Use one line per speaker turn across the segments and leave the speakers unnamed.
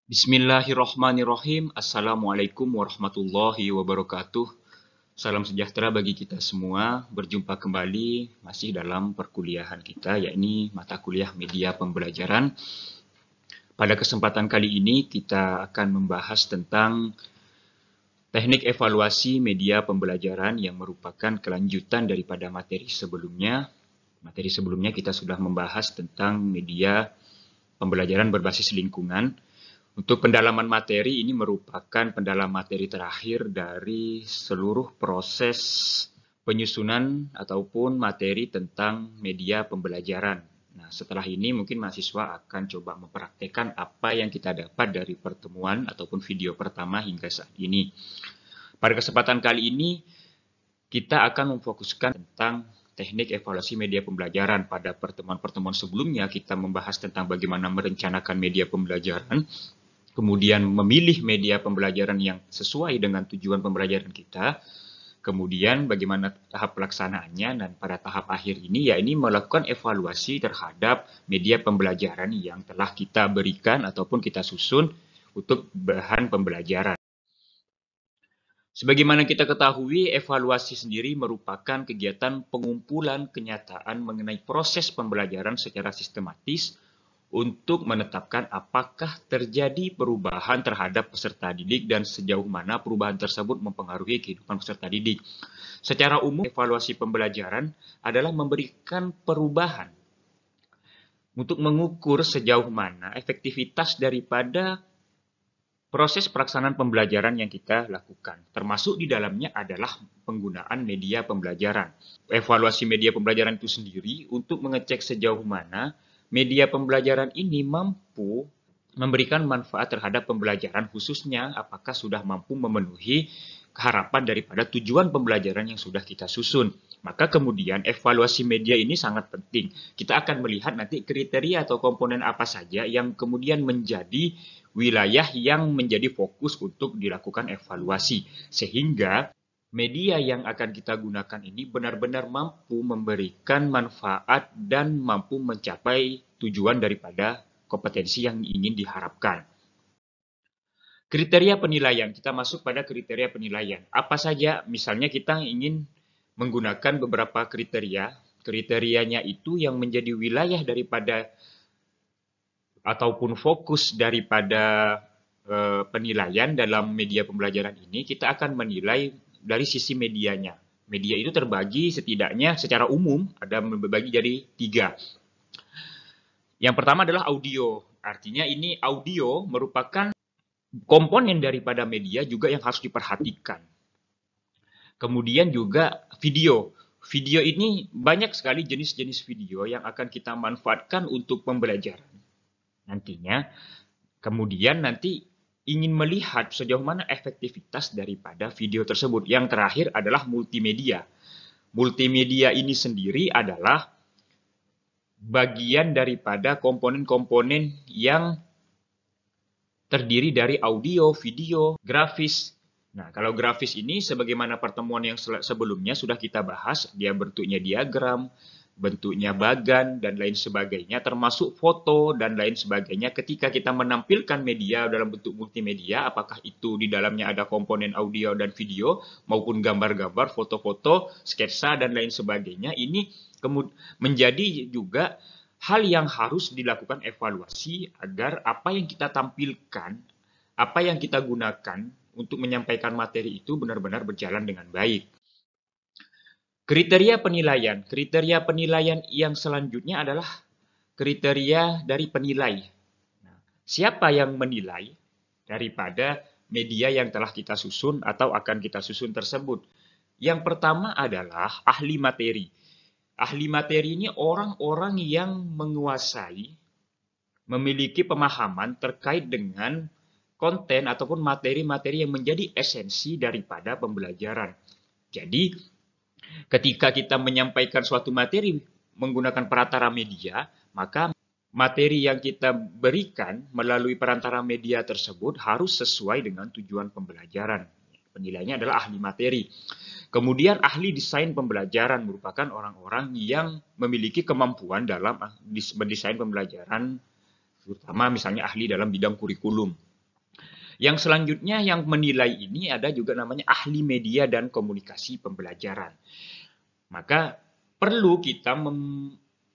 Bismillahirrahmanirrahim. Assalamualaikum warahmatullahi wabarakatuh. Salam sejahtera bagi kita semua. Berjumpa kembali masih dalam perkuliahan kita, yakni mata kuliah media pembelajaran. Pada kesempatan kali ini kita akan membahas tentang teknik evaluasi media pembelajaran yang merupakan kelanjutan daripada materi sebelumnya. Materi sebelumnya kita sudah membahas tentang media pembelajaran berbasis lingkungan. Untuk pendalaman materi ini merupakan pendalaman materi terakhir dari seluruh proses penyusunan ataupun materi tentang media pembelajaran. Nah, setelah ini mungkin mahasiswa akan coba mempraktekkan apa yang kita dapat dari pertemuan ataupun video pertama hingga saat ini. Pada kesempatan kali ini kita akan memfokuskan tentang teknik evaluasi media pembelajaran. Pada pertemuan-pertemuan sebelumnya kita membahas tentang bagaimana merencanakan media pembelajaran, kemudian memilih media pembelajaran yang sesuai dengan tujuan pembelajaran kita, kemudian bagaimana tahap pelaksanaannya, dan pada tahap akhir ini yakni melakukan evaluasi terhadap media pembelajaran yang telah kita berikan ataupun kita susun untuk bahan pembelajaran. Sebagaimana kita ketahui, evaluasi sendiri merupakan kegiatan pengumpulan kenyataan mengenai proses pembelajaran secara sistematis untuk menetapkan apakah terjadi perubahan terhadap peserta didik dan sejauh mana perubahan tersebut mempengaruhi kehidupan peserta didik. Secara umum, evaluasi pembelajaran adalah memberikan perubahan untuk mengukur sejauh mana efektivitas daripada proses pelaksanaan pembelajaran yang kita lakukan. Termasuk di dalamnya adalah penggunaan media pembelajaran. Evaluasi media pembelajaran itu sendiri untuk mengecek sejauh mana media pembelajaran ini mampu memberikan manfaat terhadap pembelajaran, khususnya apakah sudah mampu memenuhi harapan daripada tujuan pembelajaran yang sudah kita susun. Maka kemudian evaluasi media ini sangat penting. Kita akan melihat nanti kriteria atau komponen apa saja yang kemudian menjadi wilayah yang menjadi fokus untuk dilakukan evaluasi. Sehingga media yang akan kita gunakan ini benar-benar mampu memberikan manfaat dan mampu mencapai tujuan daripada kompetensi yang ingin diharapkan. Kriteria penilaian, kita masuk pada kriteria penilaian. Apa saja? Misalnya kita ingin menggunakan beberapa kriteria. Kriterianya itu yang menjadi wilayah daripada ataupun fokus daripada penilaian dalam media pembelajaran ini, kita akan menilai dari sisi medianya. Media itu terbagi setidaknya secara umum ada membagi jadi 3. Yang pertama adalah audio. Artinya ini audio merupakan komponen daripada media juga yang harus diperhatikan. Kemudian juga video. Video ini banyak sekali jenis-jenis video yang akan kita manfaatkan untuk pembelajaran. Nantinya, kemudian nanti ingin melihat sejauh mana efektivitas daripada video tersebut. Yang terakhir adalah multimedia. Multimedia ini sendiri adalah bagian daripada komponen-komponen yang terdiri dari audio, video, grafis. Nah, kalau grafis ini sebagaimana pertemuan yang sebelumnya sudah kita bahas, dia bentuknya diagram, bentuknya bagan, dan lain sebagainya, termasuk foto dan lain sebagainya. Ketika kita menampilkan media dalam bentuk multimedia, apakah itu di dalamnya ada komponen audio dan video, maupun gambar-gambar, foto-foto, sketsa, dan lain sebagainya, ini menjadi juga hal yang harus dilakukan evaluasi agar apa yang kita tampilkan, apa yang kita gunakan untuk menyampaikan materi itu benar-benar berjalan dengan baik. Kriteria penilaian. Kriteria penilaian yang selanjutnya adalah kriteria dari penilai. Nah, siapa yang menilai daripada media yang telah kita susun atau akan kita susun tersebut? Yang pertama adalah ahli materi. Ahli materi ini orang-orang yang menguasai, memiliki pemahaman terkait dengan konten ataupun materi-materi yang menjadi esensi daripada pembelajaran. Jadi, ketika kita menyampaikan suatu materi menggunakan perantara media, maka materi yang kita berikan melalui perantara media tersebut harus sesuai dengan tujuan pembelajaran. Penilainya adalah ahli materi. Kemudian ahli desain pembelajaran merupakan orang-orang yang memiliki kemampuan dalam mendesain pembelajaran, terutama misalnya ahli dalam bidang kurikulum. Yang selanjutnya yang menilai ini ada juga namanya ahli media dan komunikasi pembelajaran. Maka perlu kita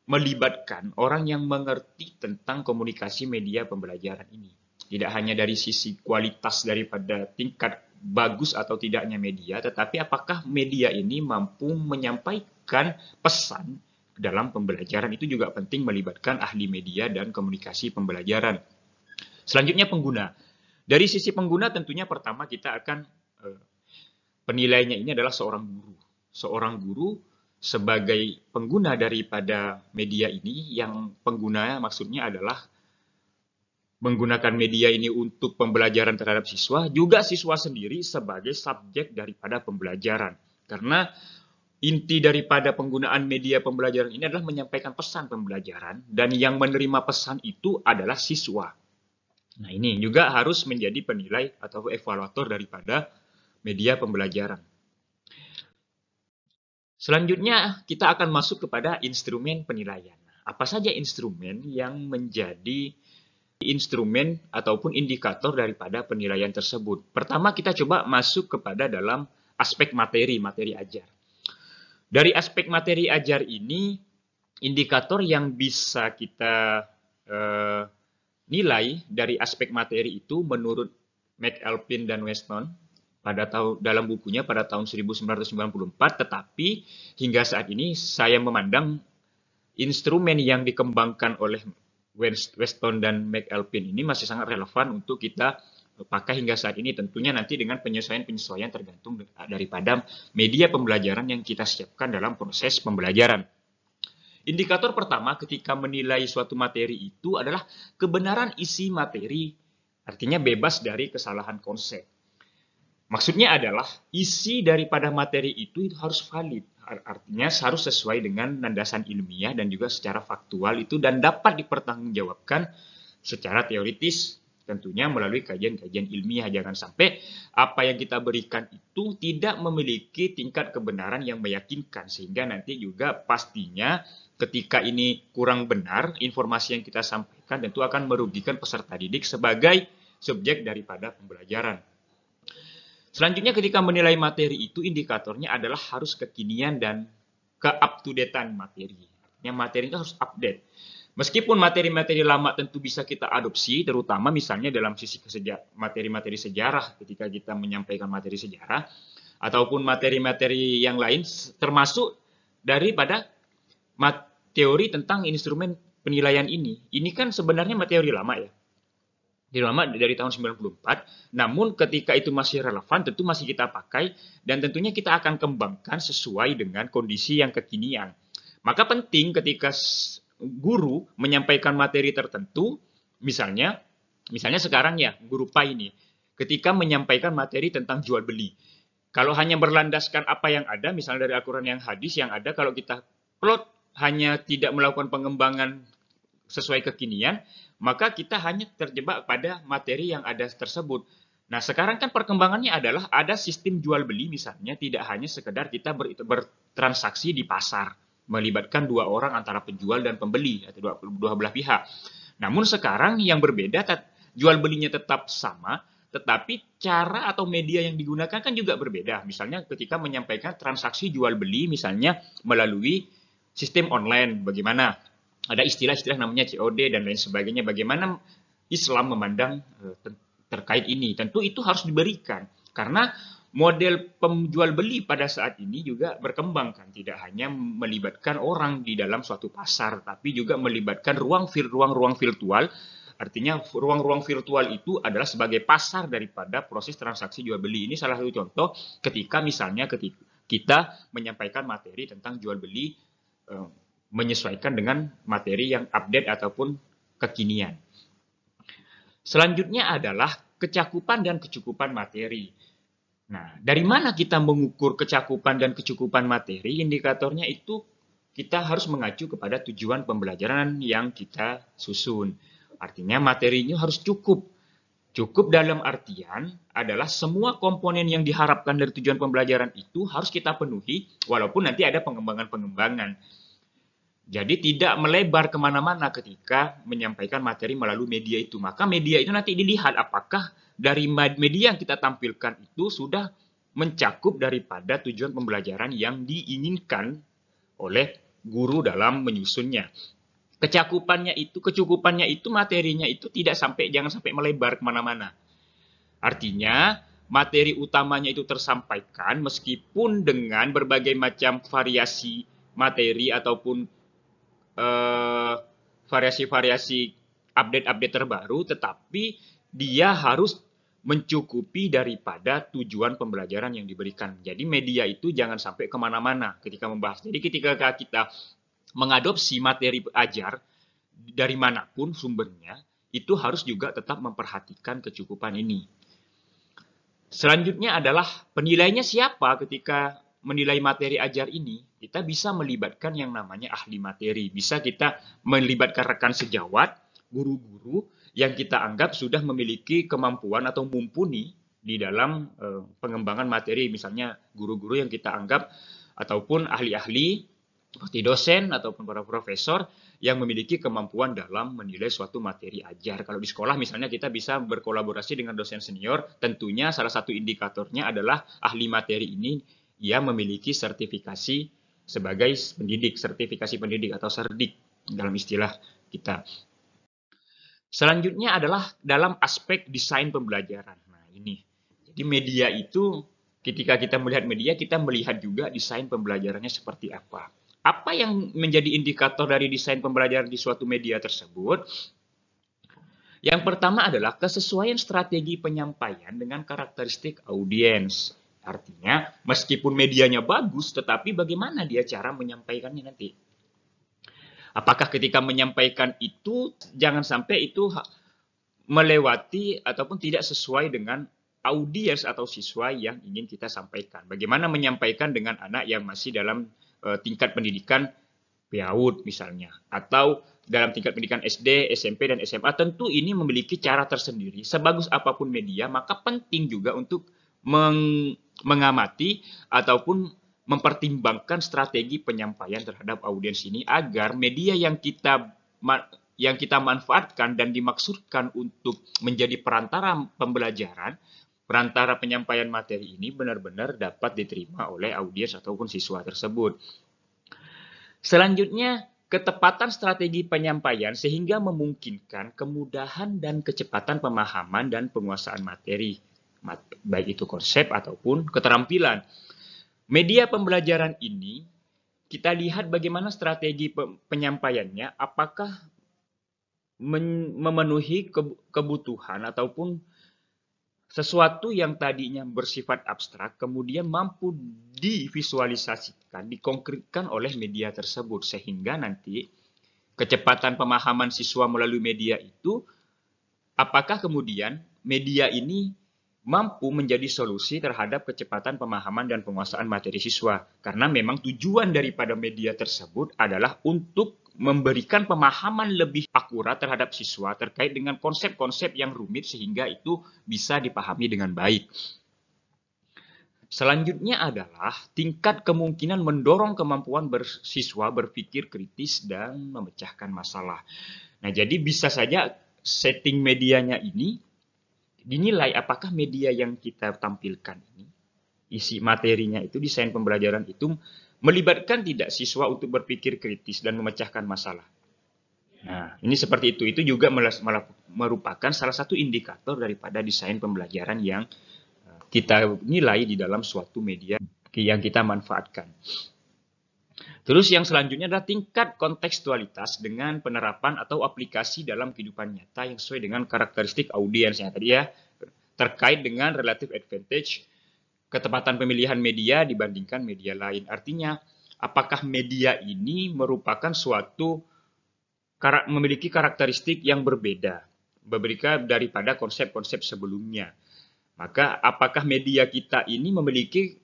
melibatkan orang yang mengerti tentang komunikasi media pembelajaran ini. Tidak hanya dari sisi kualitas daripada tingkat bagus atau tidaknya media, tetapi apakah media ini mampu menyampaikan pesan dalam pembelajaran. Itu juga penting melibatkan ahli media dan komunikasi pembelajaran. Selanjutnya pengguna. Dari sisi pengguna tentunya pertama kita akan penilainya ini adalah seorang guru. Seorang guru sebagai pengguna daripada media ini, yang pengguna maksudnya adalah menggunakan media ini untuk pembelajaran terhadap siswa, juga siswa sendiri sebagai subjek daripada pembelajaran. Karena inti daripada penggunaan media pembelajaran ini adalah menyampaikan pesan pembelajaran, dan yang menerima pesan itu adalah siswa. Nah, ini juga harus menjadi penilai atau evaluator daripada media pembelajaran. Selanjutnya, kita akan masuk kepada instrumen penilaian. Apa saja instrumen yang menjadi instrumen ataupun indikator daripada penilaian tersebut? Pertama, kita coba masuk kepada dalam aspek materi ajar. Dari aspek materi ajar ini, indikator yang bisa kita nilai dari aspek materi itu menurut McAlpin dan Weston dalam bukunya pada tahun 1994, tetapi hingga saat ini saya memandang instrumen yang dikembangkan oleh Weston dan McAlpin ini masih sangat relevan untuk kita pakai hingga saat ini, tentunya nanti dengan penyesuaian-penyesuaian tergantung daripada media pembelajaran yang kita siapkan dalam proses pembelajaran. Indikator pertama ketika menilai suatu materi itu adalah kebenaran isi materi, artinya bebas dari kesalahan konsep. Maksudnya adalah isi daripada materi itu harus valid, artinya harus sesuai dengan landasan ilmiah dan juga secara faktual itu, dan dapat dipertanggungjawabkan secara teoritis, tentunya melalui kajian-kajian ilmiah. Jangan sampai apa yang kita berikan itu tidak memiliki tingkat kebenaran yang meyakinkan, sehingga nanti juga pastinya ketika ini kurang benar, informasi yang kita sampaikan tentu akan merugikan peserta didik sebagai subjek daripada pembelajaran. Selanjutnya ketika menilai materi itu, indikatornya adalah harus kekinian dan ke-up-to-date-an materi. Artinya materi itu harus update. Meskipun materi-materi lama tentu bisa kita adopsi, terutama misalnya dalam sisi materi-materi sejarah ketika kita menyampaikan materi sejarah, ataupun materi-materi yang lain, termasuk daripada teori tentang instrumen penilaian ini. Ini kan sebenarnya teori lama ya. Teori lama dari tahun 94, namun ketika itu masih relevan, tentu masih kita pakai, dan tentunya kita akan kembangkan sesuai dengan kondisi yang kekinian. Maka penting ketika guru menyampaikan materi tertentu, misalnya sekarang ya, guru PAI ini, ketika menyampaikan materi tentang jual beli. Kalau hanya berlandaskan apa yang ada, misalnya dari Al-Quran yang hadis yang ada, kalau kita plot hanya tidak melakukan pengembangan sesuai kekinian, maka kita hanya terjebak pada materi yang ada tersebut. Nah, sekarang kan perkembangannya adalah ada sistem jual beli misalnya, tidak hanya sekedar kita bertransaksi di pasar, melibatkan dua orang antara penjual dan pembeli atau dua belah pihak. Namun sekarang yang berbeda, jual belinya tetap sama, tetapi cara atau media yang digunakan kan juga berbeda. Misalnya ketika menyampaikan transaksi jual beli misalnya melalui sistem online, bagaimana? Ada istilah-istilah namanya COD dan lain sebagainya. Bagaimana Islam memandang terkait ini? Tentu itu harus diberikan. Karena model penjual beli pada saat ini juga berkembang kan. Tidak hanya melibatkan orang di dalam suatu pasar, tapi juga melibatkan ruang-ruang virtual. Artinya ruang-ruang virtual itu adalah sebagai pasar daripada proses transaksi jual beli. Ini salah satu contoh ketika misalnya kita menyampaikan materi tentang jual beli, menyesuaikan dengan materi yang update ataupun kekinian. Selanjutnya adalah kecakupan dan kecukupan materi. Nah, dari mana kita mengukur kecakupan dan kecukupan materi? Indikatornya itu kita harus mengacu kepada tujuan pembelajaran yang kita susun. Artinya materinya harus cukup. Cukup dalam artian adalah semua komponen yang diharapkan dari tujuan pembelajaran itu harus kita penuhi, walaupun nanti ada pengembangan-pengembangan. Jadi tidak melebar kemana-mana ketika menyampaikan materi melalui media itu. Maka media itu nanti dilihat apakah dari media yang kita tampilkan itu sudah mencakup daripada tujuan pembelajaran yang diinginkan oleh guru dalam menyusunnya. Kecukupannya itu materinya itu jangan sampai melebar kemana-mana. Artinya materi utamanya itu tersampaikan meskipun dengan berbagai macam variasi materi ataupun variasi-variasi update-update terbaru, tetapi dia harus mencukupi daripada tujuan pembelajaran yang diberikan. Jadi media itu jangan sampai kemana-mana ketika membahas. Jadi ketika kita mengadopsi materi ajar dari manapun sumbernya, itu harus juga tetap memperhatikan kecukupan ini. Selanjutnya adalah penilainya siapa ketika menilai materi ajar ini. Kita bisa melibatkan yang namanya ahli materi. Bisa kita melibatkan rekan sejawat, guru-guru yang kita anggap sudah memiliki kemampuan atau mumpuni di dalam pengembangan materi. Misalnya guru-guru yang kita anggap ataupun ahli-ahli seperti dosen ataupun para profesor yang memiliki kemampuan dalam menilai suatu materi ajar. Kalau di sekolah misalnya kita bisa berkolaborasi dengan dosen senior, tentunya salah satu indikatornya adalah ahli materi ini ia memiliki sertifikasi sebagai pendidik, sertifikasi pendidik atau serdik dalam istilah kita. Selanjutnya adalah dalam aspek desain pembelajaran. Nah ini, jadi media itu ketika kita melihat media, kita melihat juga desain pembelajarannya seperti apa. Apa yang menjadi indikator dari desain pembelajaran di suatu media tersebut? Yang pertama adalah kesesuaian strategi penyampaian dengan karakteristik audiens. Artinya, meskipun medianya bagus, tetapi bagaimana dia cara menyampaikannya nanti? Apakah ketika menyampaikan itu, jangan sampai itu melewati ataupun tidak sesuai dengan audiens atau siswa yang ingin kita sampaikan. Bagaimana menyampaikan dengan anak yang masih dalam tingkat pendidikan PAUD misalnya, atau dalam tingkat pendidikan SD, SMP, dan SMA, tentu ini memiliki cara tersendiri. Sebagus apapun media, maka penting juga untuk mengamati ataupun mempertimbangkan strategi penyampaian terhadap audiens ini agar media yang kita manfaatkan dan dimaksudkan untuk menjadi perantara pembelajaran, perantara penyampaian materi ini benar-benar dapat diterima oleh audiens ataupun siswa tersebut. Selanjutnya, ketepatan strategi penyampaian sehingga memungkinkan kemudahan dan kecepatan pemahaman dan penguasaan materi, baik itu konsep ataupun keterampilan. Media pembelajaran ini, kita lihat bagaimana strategi penyampaiannya, apakah memenuhi kebutuhan ataupun sesuatu yang tadinya bersifat abstrak, kemudian mampu divisualisasikan, dikonkretkan oleh media tersebut, sehingga nanti kecepatan pemahaman siswa melalui media itu, apakah kemudian media ini mampu menjadi solusi terhadap kecepatan pemahaman dan penguasaan materi siswa. Karena memang tujuan daripada media tersebut adalah untuk memberikan pemahaman lebih akurat terhadap siswa terkait dengan konsep-konsep yang rumit sehingga itu bisa dipahami dengan baik. Selanjutnya adalah tingkat kemungkinan mendorong kemampuan siswa berpikir kritis dan memecahkan masalah. Nah, jadi bisa saja setting medianya ini dinilai apakah media yang kita tampilkan ini, isi materinya itu, desain pembelajaran itu melibatkan tidak siswa untuk berpikir kritis dan memecahkan masalah. Nah, ini seperti itu. Itu juga merupakan salah satu indikator daripada desain pembelajaran yang kita nilai di dalam suatu media yang kita manfaatkan. Terus yang selanjutnya adalah tingkat kontekstualitas dengan penerapan atau aplikasi dalam kehidupan nyata yang sesuai dengan karakteristik audiensnya tadi ya, terkait dengan relative advantage, ketepatan pemilihan media dibandingkan media lain. Artinya, apakah media ini merupakan memiliki karakteristik yang berbeda daripada konsep-konsep sebelumnya. Maka apakah media kita ini memiliki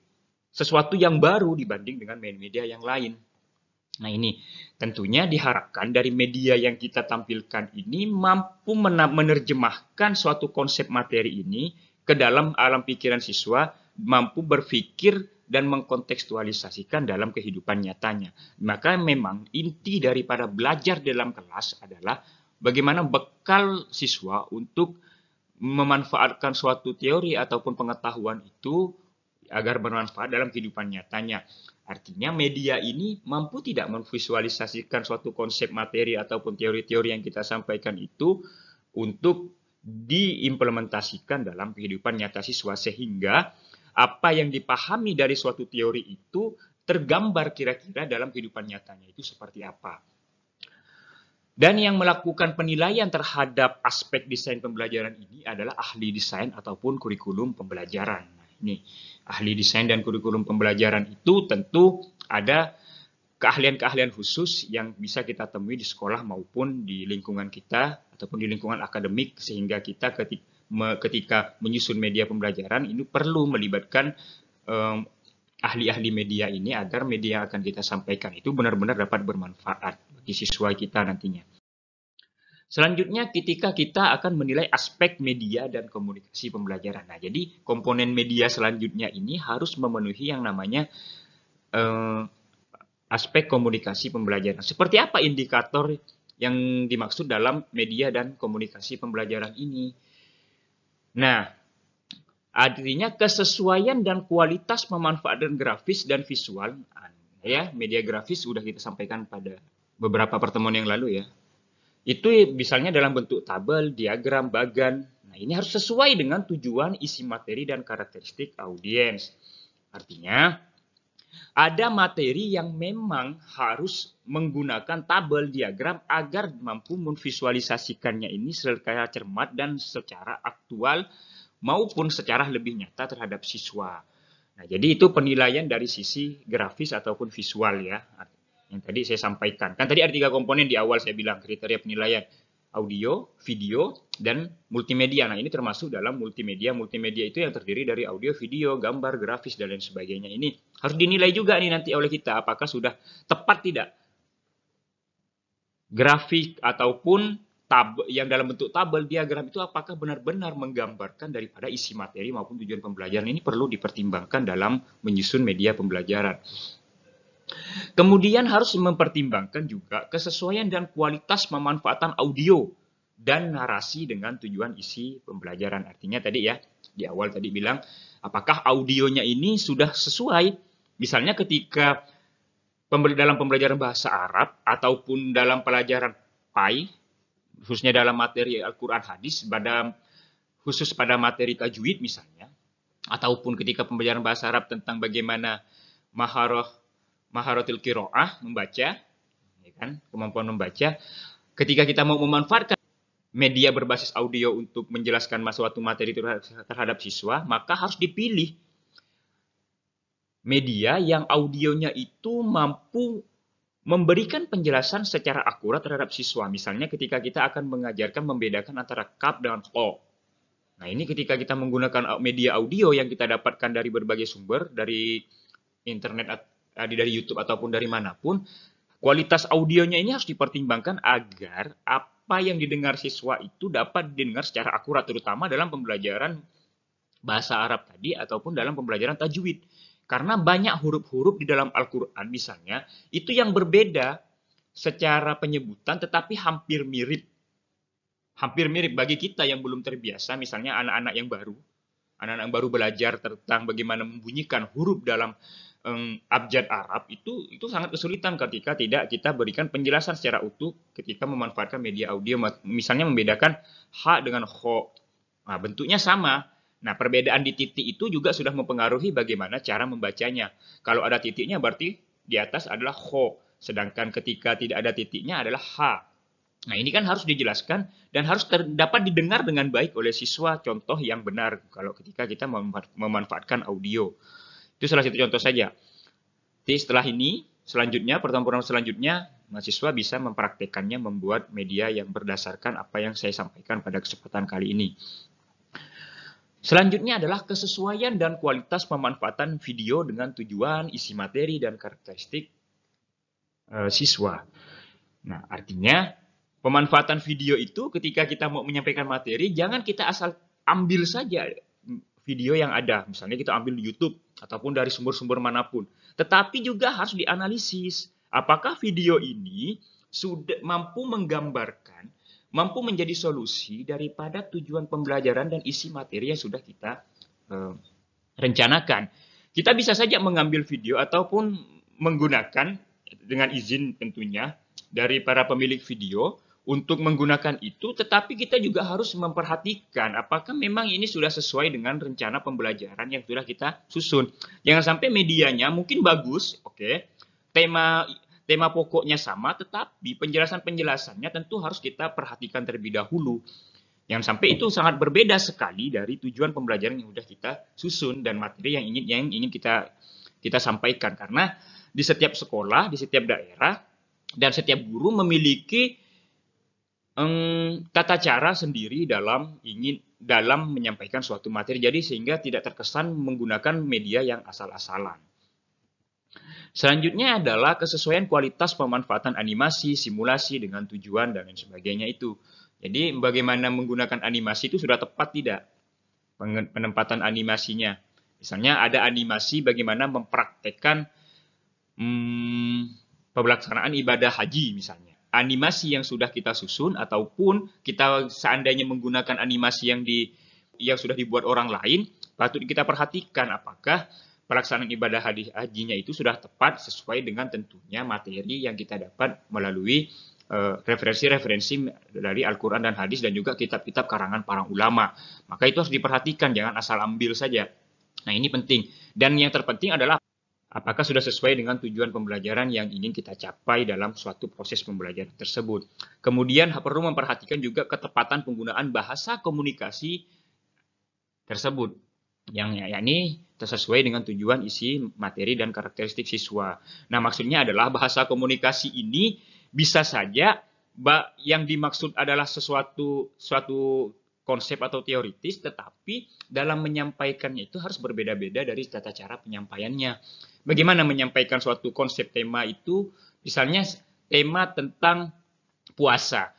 sesuatu yang baru dibanding dengan media yang lain. Nah ini tentunya diharapkan dari media yang kita tampilkan ini mampu menerjemahkan suatu konsep materi ini ke dalam alam pikiran siswa, mampu berpikir dan mengkontekstualisasikan dalam kehidupan nyatanya. Maka memang inti daripada belajar dalam kelas adalah bagaimana bekal siswa untuk memanfaatkan suatu teori ataupun pengetahuan itu agar bermanfaat dalam kehidupan nyatanya. Artinya media ini mampu tidak memvisualisasikan suatu konsep materi ataupun teori-teori yang kita sampaikan itu untuk diimplementasikan dalam kehidupan nyata siswa, sehingga apa yang dipahami dari suatu teori itu tergambar kira-kira dalam kehidupan nyatanya itu seperti apa. Dan yang melakukan penilaian terhadap aspek desain pembelajaran ini adalah ahli desain ataupun kurikulum pembelajaran. Nah, ini ahli desain dan kurikulum pembelajaran itu tentu ada keahlian-keahlian khusus yang bisa kita temui di sekolah maupun di lingkungan kita ataupun di lingkungan akademik, sehingga kita ketika menyusun media pembelajaran ini perlu melibatkan ahli-ahli media ini agar media yang akan kita sampaikan itu benar-benar dapat bermanfaat bagi siswa kita nantinya. Selanjutnya ketika kita akan menilai aspek media dan komunikasi pembelajaran. Nah, jadi komponen media selanjutnya ini harus memenuhi yang namanya aspek komunikasi pembelajaran. Seperti apa indikator yang dimaksud dalam media dan komunikasi pembelajaran ini? Nah, artinya kesesuaian dan kualitas pemanfaatan grafis dan visual. Ya, media grafis sudah kita sampaikan pada beberapa pertemuan yang lalu ya. Itu misalnya dalam bentuk tabel, diagram, bagan. Nah, ini harus sesuai dengan tujuan, isi materi, dan karakteristik audiens. Artinya, ada materi yang memang harus menggunakan tabel, diagram, agar mampu memvisualisasikannya ini secara cermat dan secara aktual maupun secara lebih nyata terhadap siswa. Nah, jadi itu penilaian dari sisi grafis ataupun visual ya. Yang tadi saya sampaikan. Kan tadi ada 3 komponen di awal saya bilang kriteria penilaian. Audio, video, dan multimedia. Nah, ini termasuk dalam multimedia. Multimedia itu yang terdiri dari audio, video, gambar, grafis, dan lain sebagainya. Ini harus dinilai juga nih nanti oleh kita. Apakah sudah tepat tidak grafik ataupun yang dalam bentuk tabel, diagram itu apakah benar-benar menggambarkan daripada isi materi maupun tujuan pembelajaran. Ini perlu dipertimbangkan dalam menyusun media pembelajaran. Kemudian harus mempertimbangkan juga kesesuaian dan kualitas pemanfaatan audio dan narasi dengan tujuan isi pembelajaran. Artinya tadi ya, di awal tadi bilang, apakah audionya ini sudah sesuai? Misalnya ketika dalam pembelajaran bahasa Arab ataupun dalam pelajaran PAI, khususnya dalam materi Al-Quran Hadis, khusus pada materi tajwid misalnya, ataupun ketika pembelajaran bahasa Arab tentang bagaimana maharatil qiraah, membaca, ya kan, kemampuan membaca. Ketika kita mau memanfaatkan media berbasis audio untuk menjelaskan suatu materi terhadap siswa, maka harus dipilih media yang audionya itu mampu memberikan penjelasan secara akurat terhadap siswa. Misalnya ketika kita akan mengajarkan membedakan antara kaf dengan kho. Nah, ini ketika kita menggunakan media audio yang kita dapatkan dari berbagai sumber, dari internet, dari YouTube ataupun dari manapun, kualitas audionya ini harus dipertimbangkan agar apa yang didengar siswa itu dapat didengar secara akurat, terutama dalam pembelajaran bahasa Arab tadi ataupun dalam pembelajaran tajwid. Karena banyak huruf-huruf di dalam Al-Quran misalnya, itu yang berbeda secara penyebutan tetapi hampir mirip. Hampir mirip bagi kita yang belum terbiasa, misalnya anak-anak yang baru belajar tentang bagaimana membunyikan huruf dalam abjad Arab, itu sangat kesulitan ketika tidak kita berikan penjelasan secara utuh ketika memanfaatkan media audio, misalnya membedakan ha dengan kho. Nah, bentuknya sama. Nah, perbedaan di titik itu juga sudah mempengaruhi bagaimana cara membacanya. Kalau ada titiknya berarti di atas adalah kho, sedangkan ketika tidak ada titiknya adalah ha. Nah, ini kan harus dijelaskan dan harus dapat didengar dengan baik oleh siswa, contoh yang benar kalau ketika kita memanfaatkan audio. Itu salah satu contoh saja. Jadi setelah ini, pertemuan selanjutnya, mahasiswa bisa mempraktekannya membuat media yang berdasarkan apa yang saya sampaikan pada kesempatan kali ini. Selanjutnya adalah kesesuaian dan kualitas pemanfaatan video dengan tujuan, isi materi, dan karakteristik siswa. Nah, artinya pemanfaatan video itu ketika kita mau menyampaikan materi, jangan kita asal ambil saja video yang ada. Misalnya kita ambil di YouTube ataupun dari sumber-sumber manapun. Tetapi juga harus dianalisis. Apakah video ini sudah mampu menggambarkan, mampu menjadi solusi daripada tujuan pembelajaran dan isi materi yang sudah kita rencanakan. Kita bisa saja mengambil video ataupun menggunakan dengan izin tentunya dari para pemilik video untuk menggunakan itu, tetapi kita juga harus memperhatikan apakah memang ini sudah sesuai dengan rencana pembelajaran yang sudah kita susun. Jangan sampai medianya mungkin bagus, oke, tema pokoknya sama, tetapi penjelasannya tentu harus kita perhatikan terlebih dahulu. Yang sampai itu sangat berbeda sekali dari tujuan pembelajaran yang sudah kita susun dan materi yang ingin kita sampaikan. Karena di setiap sekolah, di setiap daerah, dan setiap guru memiliki tata cara sendiri dalam menyampaikan suatu materi. Jadi sehingga tidak terkesan menggunakan media yang asal-asalan. Selanjutnya adalah kesesuaian kualitas pemanfaatan animasi, simulasi dengan tujuan dan lain sebagainya itu. Jadi bagaimana menggunakan animasi itu sudah tepat tidak? Penempatan animasinya. Misalnya ada animasi bagaimana mempraktekkan pelaksanaan ibadah haji misalnya. Animasi yang sudah kita susun ataupun kita seandainya menggunakan animasi yang sudah dibuat orang lain, patut kita perhatikan apakah pelaksanaan ibadah hajinya itu sudah tepat sesuai dengan tentunya materi yang kita dapat melalui referensi-referensi dari Al-Quran dan hadis dan juga kitab-kitab karangan para ulama. Maka itu harus diperhatikan, jangan asal ambil saja. Nah ini penting. Dan yang terpenting adalah apakah sudah sesuai dengan tujuan pembelajaran yang ingin kita capai dalam suatu proses pembelajaran tersebut. Kemudian perlu memperhatikan juga ketepatan penggunaan bahasa komunikasi tersebut. Yang yakni sesuai dengan tujuan isi materi dan karakteristik siswa. Nah maksudnya adalah bahasa komunikasi ini bisa saja yang dimaksud adalah suatu konsep atau teoritis, tetapi dalam menyampaikannya itu harus berbeda-beda dari tata cara penyampaiannya. Bagaimana menyampaikan suatu konsep tema itu, misalnya tema tentang puasa.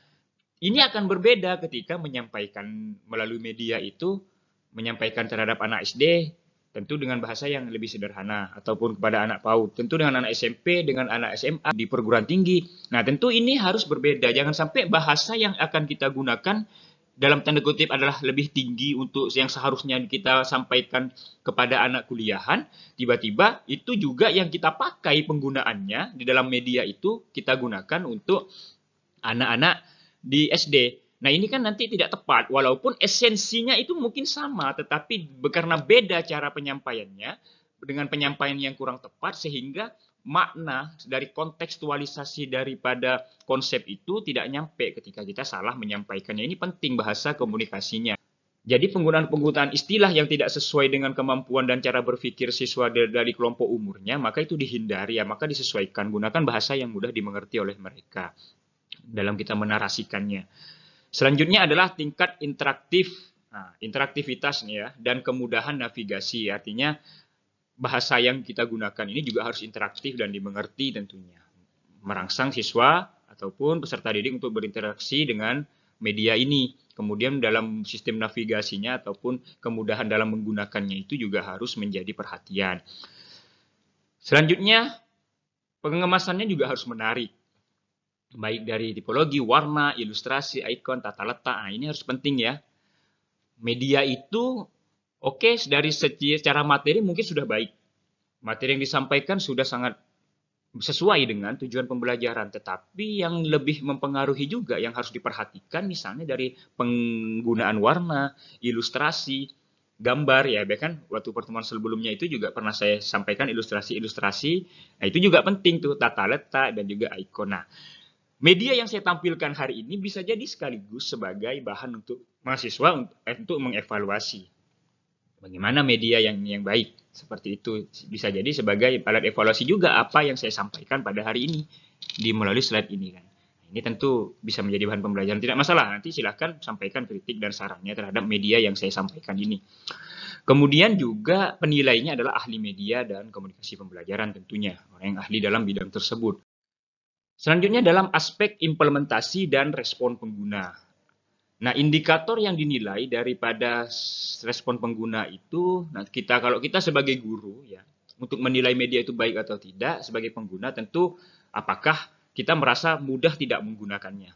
Ini akan berbeda ketika menyampaikan melalui media itu, menyampaikan terhadap anak SD, tentu dengan bahasa yang lebih sederhana, ataupun kepada anak PAUD, tentu dengan anak SMP, dengan anak SMA, di perguruan tinggi. Nah, tentu ini harus berbeda. Jangan sampai bahasa yang akan kita gunakan dalam tanda kutip adalah lebih tinggi untuk yang seharusnya kita sampaikan kepada anak kuliahan, tiba-tiba itu juga yang kita pakai penggunaannya di dalam media itu kita gunakan untuk anak-anak di SD. Nah ini kan nanti tidak tepat, walaupun esensinya itu mungkin sama, tetapi karena beda cara penyampaiannya, dengan penyampaian yang kurang tepat, sehingga makna dari kontekstualisasi daripada konsep itu tidak nyampe ketika kita salah menyampaikannya. Ini penting bahasa komunikasinya. Jadi penggunaan istilah yang tidak sesuai dengan kemampuan dan cara berpikir siswa dari kelompok umurnya, maka itu dihindari, ya, maka disesuaikan. Gunakan bahasa yang mudah dimengerti oleh mereka dalam kita menarasikannya. Selanjutnya adalah tingkat interaktivitas nih ya, dan kemudahan navigasi. Artinya bahasa yang kita gunakan ini juga harus interaktif dan dimengerti tentunya. Merangsang siswa ataupun peserta didik untuk berinteraksi dengan media ini. Kemudian dalam sistem navigasinya ataupun kemudahan dalam menggunakannya itu juga harus menjadi perhatian. Selanjutnya, pengemasannya juga harus menarik. Baik dari tipologi, warna, ilustrasi, ikon, tata letak. Nah, ini harus penting ya. Media itu oke, dari secara materi mungkin sudah baik. Materi yang disampaikan sudah sangat sesuai dengan tujuan pembelajaran. Tetapi yang lebih mempengaruhi juga yang harus diperhatikan misalnya dari penggunaan warna, ilustrasi, gambar ya. Bahkan waktu pertemuan sebelumnya itu juga pernah saya sampaikan ilustrasi-ilustrasi. Nah, itu juga penting tuh, tata letak dan juga ikon. Nah, media yang saya tampilkan hari ini bisa jadi sekaligus sebagai bahan untuk mahasiswa untuk mengevaluasi. Bagaimana media yang baik, seperti itu. Bisa jadi sebagai alat evaluasi juga apa yang saya sampaikan pada hari ini, melalui slide ini kan. Ini tentu bisa menjadi bahan pembelajaran, tidak masalah. Nanti silahkan sampaikan kritik dan sarannya terhadap media yang saya sampaikan ini. Kemudian juga penilainya adalah ahli media dan komunikasi pembelajaran tentunya, orang yang ahli dalam bidang tersebut. Selanjutnya dalam aspek implementasi dan respon pengguna. Nah, indikator yang dinilai daripada respon pengguna itu, nah kalau kita sebagai guru ya, untuk menilai media itu baik atau tidak sebagai pengguna tentu apakah kita merasa mudah tidak menggunakannya.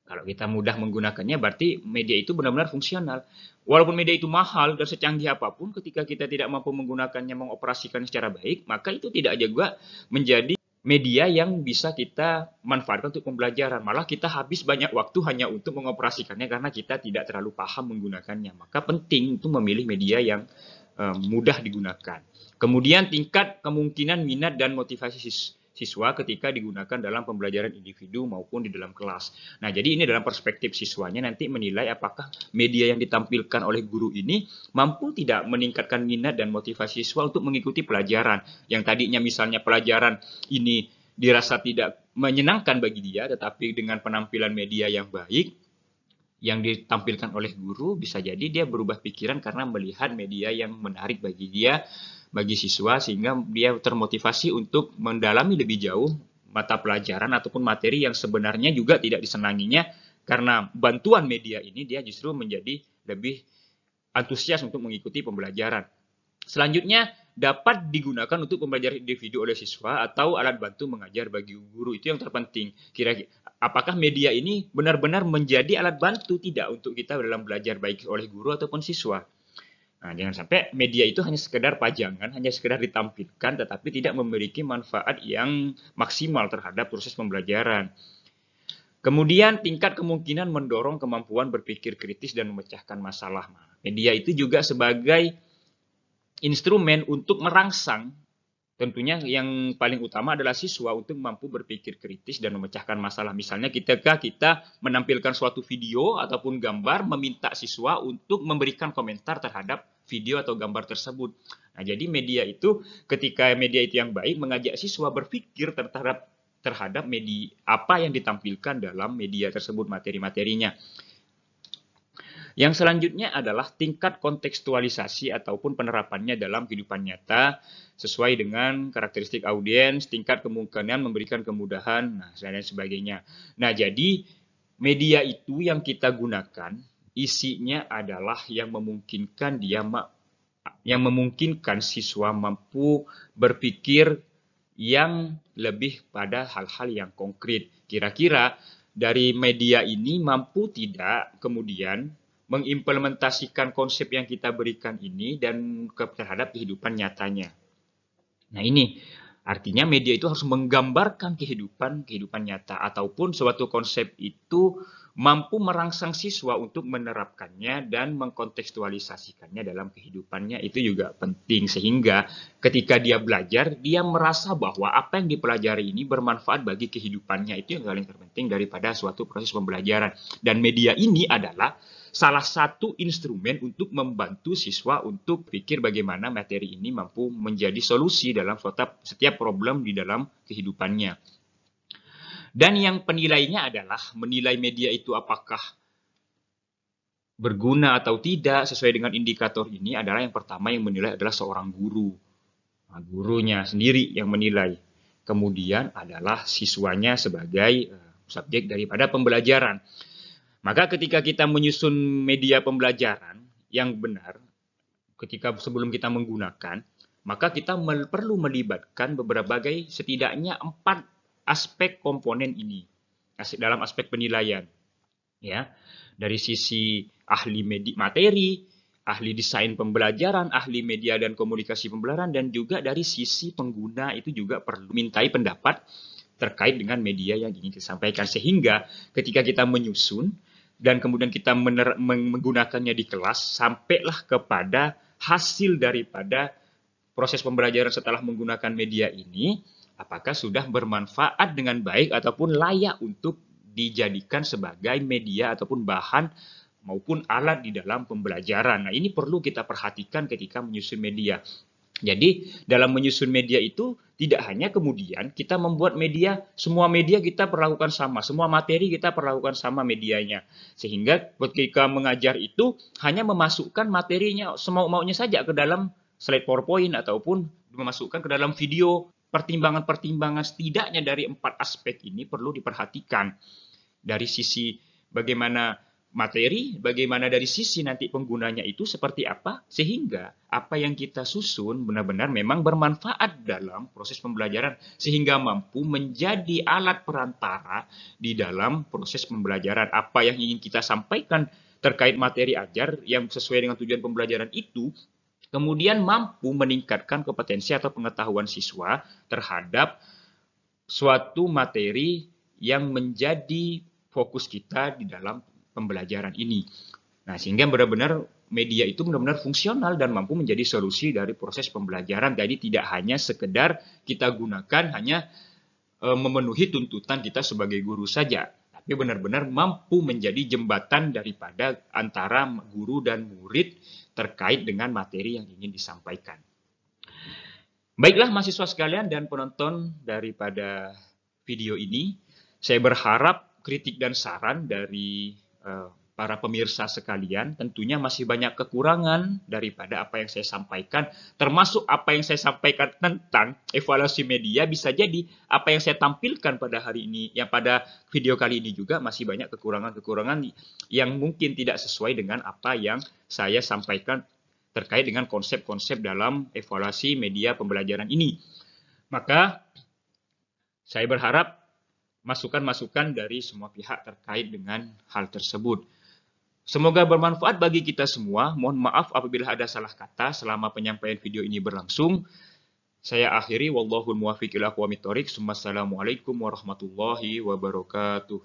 Kalau kita mudah menggunakannya berarti media itu benar-benar fungsional. Walaupun media itu mahal dan secanggih apapun, ketika kita tidak mampu menggunakannya, mengoperasikan secara baik, maka itu tidak juga menjadi media yang bisa kita manfaatkan untuk pembelajaran. Malah kita habis banyak waktu hanya untuk mengoperasikannya karena kita tidak terlalu paham menggunakannya. Maka penting untuk memilih media yang mudah digunakan. Kemudian tingkat kemungkinan minat dan motivasi siswa ketika digunakan dalam pembelajaran individu maupun di dalam kelas. Nah, jadi ini dalam perspektif siswanya nanti menilai apakah media yang ditampilkan oleh guru ini mampu tidak meningkatkan minat dan motivasi siswa untuk mengikuti pelajaran. Yang tadinya misalnya pelajaran ini dirasa tidak menyenangkan bagi dia, tetapi dengan penampilan media yang baik, yang ditampilkan oleh guru, bisa jadi dia berubah pikiran karena melihat media yang menarik bagi dia, bagi siswa, sehingga dia termotivasi untuk mendalami lebih jauh mata pelajaran ataupun materi yang sebenarnya juga tidak disenanginya, karena bantuan media ini dia justru menjadi lebih antusias untuk mengikuti pembelajaran. Selanjutnya, dapat digunakan untuk pembelajaran individu oleh siswa atau alat bantu mengajar bagi guru. Itu yang terpenting. Kira-kira apakah media ini benar-benar menjadi alat bantu tidak untuk kita dalam belajar baik oleh guru ataupun siswa. Nah, jangan sampai media itu hanya sekedar pajangan, hanya sekedar ditampilkan, tetapi tidak memiliki manfaat yang maksimal terhadap proses pembelajaran. Kemudian tingkat kemungkinan mendorong kemampuan berpikir kritis dan memecahkan masalah. Media itu juga sebagai instrumen untuk merangsang, tentunya yang paling utama adalah siswa untuk mampu berpikir kritis dan memecahkan masalah. Misalnya ketika kita menampilkan suatu video ataupun gambar, meminta siswa untuk memberikan komentar terhadap video atau gambar tersebut. Nah, jadi media itu, ketika media itu yang baik, mengajak siswa berpikir terhadap media apa yang ditampilkan dalam media tersebut, materi-materinya. Yang selanjutnya adalah tingkat kontekstualisasi ataupun penerapannya dalam kehidupan nyata sesuai dengan karakteristik audiens, tingkat kemungkinan memberikan kemudahan, dan sebagainya. Nah, jadi media itu yang kita gunakan isinya adalah yang memungkinkan siswa mampu berpikir yang lebih pada hal-hal yang konkret. Kira-kira dari media ini mampu tidak kemudian mengimplementasikan konsep yang kita berikan ini dan terhadap kehidupan nyatanya. Nah, ini artinya media itu harus menggambarkan kehidupan nyata ataupun suatu konsep itu mampu merangsang siswa untuk menerapkannya dan mengkontekstualisasikannya dalam kehidupannya. Itu juga penting sehingga ketika dia belajar, dia merasa bahwa apa yang dipelajari ini bermanfaat bagi kehidupannya. Itu yang paling terpenting daripada suatu proses pembelajaran. Dan media ini adalah salah satu instrumen untuk membantu siswa untuk pikir bagaimana materi ini mampu menjadi solusi dalam setiap problem di dalam kehidupannya. Dan yang penilainya adalah menilai media itu apakah berguna atau tidak sesuai dengan indikator ini adalah yang pertama yang menilai adalah seorang guru. Nah, gurunya sendiri yang menilai. Kemudian adalah siswanya sebagai subjek daripada pembelajaran. Maka ketika kita menyusun media pembelajaran yang benar, sebelum kita menggunakan, maka kita perlu melibatkan berbagai setidaknya 4 aspek komponen ini dalam aspek penilaian. Ya, dari sisi ahli materi, ahli desain pembelajaran, ahli media dan komunikasi pembelajaran, dan juga dari sisi pengguna itu juga perlu mintai pendapat terkait dengan media yang ingin disampaikan. Sehingga ketika kita menyusun dan kemudian kita menggunakannya di kelas, sampailah kepada hasil daripada proses pembelajaran setelah menggunakan media ini, apakah sudah bermanfaat dengan baik ataupun layak untuk dijadikan sebagai media ataupun bahan maupun alat di dalam pembelajaran. Nah, ini perlu kita perhatikan ketika menyusun media. Jadi, dalam menyusun media itu tidak hanya kemudian kita membuat media, semua media kita perlakukan sama, semua materi kita perlakukan sama medianya. Sehingga ketika mengajar itu hanya memasukkan materinya semau-maunya saja ke dalam slide PowerPoint ataupun memasukkan ke dalam video. Pertimbangan-pertimbangan setidaknya dari 4 aspek ini perlu diperhatikan. Dari sisi bagaimana materi, bagaimana dari sisi nanti penggunanya itu seperti apa, sehingga apa yang kita susun benar-benar memang bermanfaat dalam proses pembelajaran, sehingga mampu menjadi alat perantara di dalam proses pembelajaran. Apa yang ingin kita sampaikan terkait materi ajar yang sesuai dengan tujuan pembelajaran itu, kemudian mampu meningkatkan kompetensi atau pengetahuan siswa terhadap suatu materi yang menjadi fokus kita di dalam pembelajaran ini. Nah, sehingga benar-benar media itu benar-benar fungsional dan mampu menjadi solusi dari proses pembelajaran. Jadi tidak hanya sekedar kita gunakan hanya memenuhi tuntutan kita sebagai guru saja, tapi benar-benar mampu menjadi jembatan daripada antara guru dan murid terkait dengan materi yang ingin disampaikan. Baiklah mahasiswa sekalian dan penonton daripada video ini, saya berharap kritik dan saran dari para pemirsa sekalian tentunya masih banyak kekurangan daripada apa yang saya sampaikan, termasuk apa yang saya sampaikan tentang evaluasi media. Bisa jadi apa yang saya tampilkan pada hari ini, yang pada video kali ini juga masih banyak kekurangan-kekurangan yang mungkin tidak sesuai dengan apa yang saya sampaikan terkait dengan konsep-konsep dalam evaluasi media pembelajaran ini. Maka saya berharap masukan-masukan dari semua pihak terkait dengan hal tersebut. Semoga bermanfaat bagi kita semua. Mohon maaf apabila ada salah kata selama penyampaian video ini berlangsung. Saya akhiri, wallahul muwaffiq ila aqwamit thoriq. Wassalamualaikum warahmatullahi wabarakatuh.